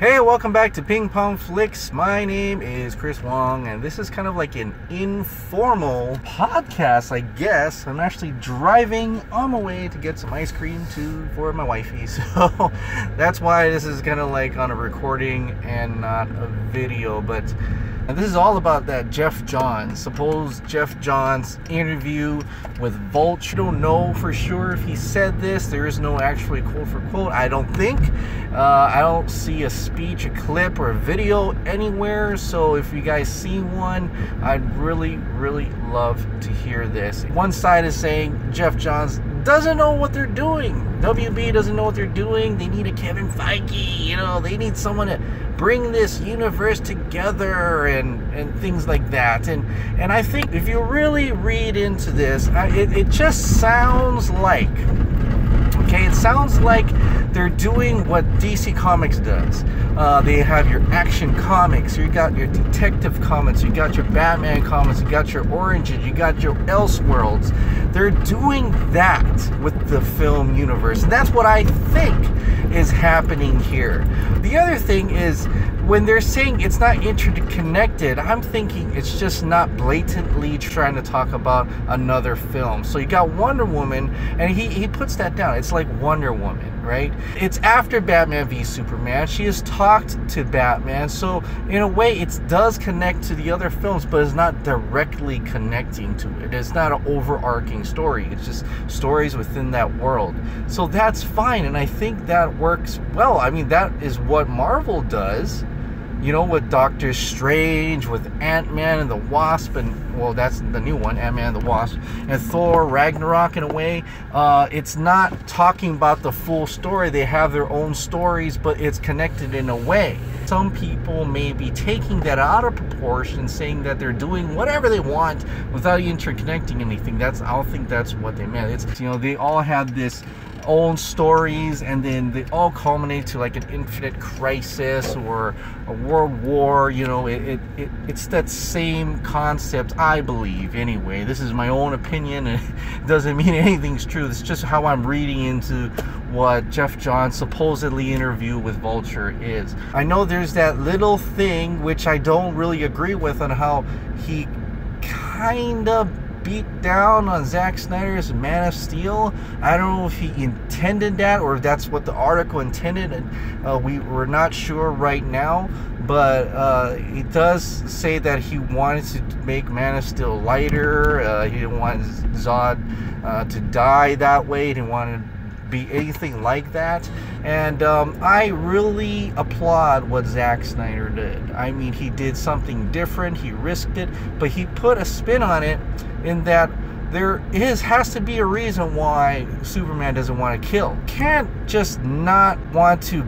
Hey, welcome back to Ping Pong Flicks. My name is Chris Wong, and this is kind of like an informal podcast, I guess. I'm actually driving on my way to get some ice cream for my wifey, so that's why this is kind of like on a recording and not a video. But this is all about that Geoff Johns, supposed Geoff Johns interview with Vulture. Don't know for sure if he said this. There is no actually quote for quote, I don't think. I don't see a speech, a clip, or a video anywhere. So if you guys see one, I'd really love to hear this. One side is saying Geoff Johns doesn't know what they're doing. WB doesn't know what they're doing. They need a Kevin Feige. They need someone to bring this universe together and things like that. And I think if you really read into this, it just sounds like, okay, it sounds like they're doing what DC Comics does. They have your action comics, you got your detective comics, you got your Batman comics, you got your Oranges, you got your Elseworlds. They're doing that with the film universe. And that's what I think is happening here. The other thing is, when they're saying it's not interconnected, I'm thinking it's just not blatantly trying to talk about another film. So you got Wonder Woman, and he puts that down. It's like Wonder Woman, right? It's after Batman v Superman. She has talked to Batman, so in a way it does connect to the other films, but it's not directly connecting to it. It's not an overarching story. It's just stories within that world. So that's fine, and I think that works well. I mean, that is what Marvel does. With Doctor Strange, with Ant-Man and the Wasp, and, well, that's the new one, Ant-Man and the Wasp, and Thor, Ragnarok, in a way. It's not talking about the full story. They have their own stories, but it's connected in a way. Some people may be taking that out of proportion, saying that they're doing whatever they want without interconnecting anything. I don't think that's what they meant. It's, they all have this own stories, and then they all culminate to like an infinite crisis or a world war. It's that same concept, I believe, anyway. This is my own opinion, and it doesn't mean anything's true. It's just how I'm reading into what Geoff Johns' supposedly interview with Vulture is. I know there's that little thing which I don't really agree with, on how he kind of beat down on Zack Snyder's Man of Steel. I don't know if he intended that or if that's what the article intended, and we're not sure right now, but he does say that he wanted to make Man of Steel lighter. He didn't want Zod to die that way. He didn't want to be anything like that. And I really applaud what Zack Snyder did. I mean, he did something different. He risked it, but he put a spin on it, in that there has to be a reason why Superman doesn't want to kill. Can't just not want to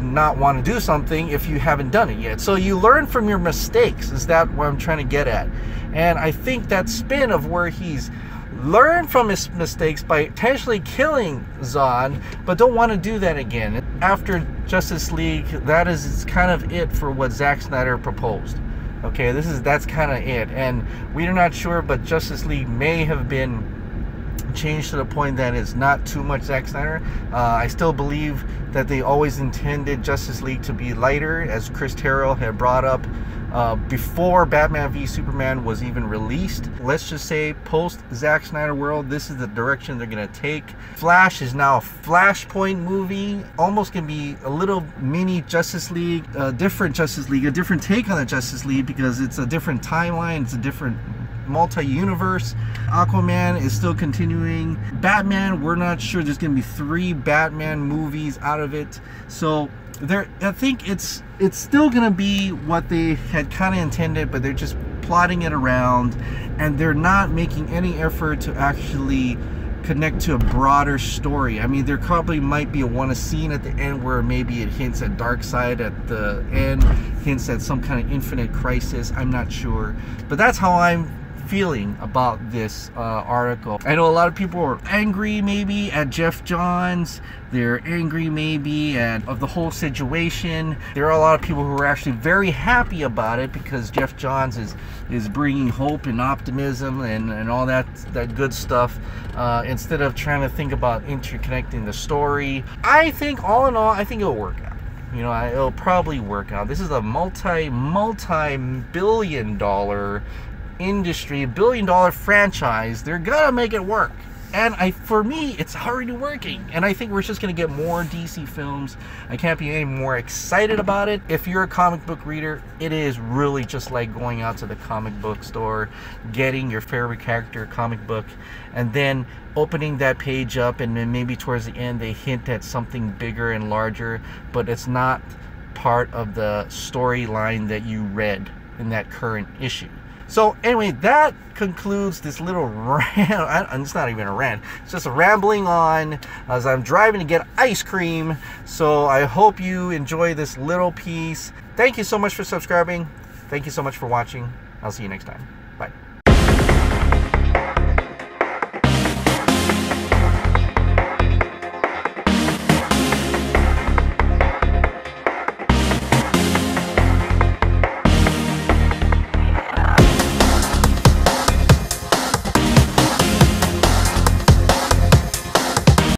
not want to do something if you haven't done it yet. So you learn from your mistakes. Is that what I'm trying to get at? And I think that spin of where he's learned from his mistakes by potentially killing Zod, but don't want to do that again. After Justice League, it's kind of it for what Zack Snyder proposed. Okay, that's kind of it, and we're not sure, but Justice League may have been changed to the point that it's not too much Zack Snyder. I still believe that they always intended Justice League to be lighter, as Chris Terrell had brought up before Batman v Superman was even released. Let's just say post Zack Snyder world, this is the direction they're gonna take. Flash is now a Flashpoint movie, almost gonna be a little mini Justice League, different Justice League, a different take on the Justice League, because it's a different timeline, it's a different multi-universe. Aquaman is still continuing. Batman, we're not sure. There's gonna be 3 Batman movies out of it, so I think it's still gonna be what they had kind of intended, but they're just plotting it around, and they're not making any effort to actually connect to a broader story. I mean, there probably might be a scene at the end where maybe it hints at Darkseid at the end, hints at some kind of infinite crisis. I'm not sure, but that's how I'm feeling about this article. I know a lot of people are angry maybe at Geoff Johns. They're angry maybe of the whole situation. There are a lot of people who are actually very happy about it, because Geoff Johns is bringing hope and optimism and all that good stuff, instead of trying to think about interconnecting the story. I think all in all, I think it'll work out. You know, it'll probably work out. This is a multi-billion-dollar industry, billion-dollar franchise. They're gonna make it work. And for me, it's already working. And I think we're just going to get more DC films. I can't be any more excited about it. If you're a comic book reader, it is really just like going out to the comic book store, getting your favorite character comic book, and then opening that page up, and then maybe towards the end they hint at something bigger and larger, but it's not part of the storyline that you read in that current issue. So anyway, that concludes this little rant. It's not even a rant. It's just a rambling on as I'm driving to get ice cream. So I hope you enjoy this little piece. Thank you so much for subscribing. Thank you so much for watching. I'll see you next time.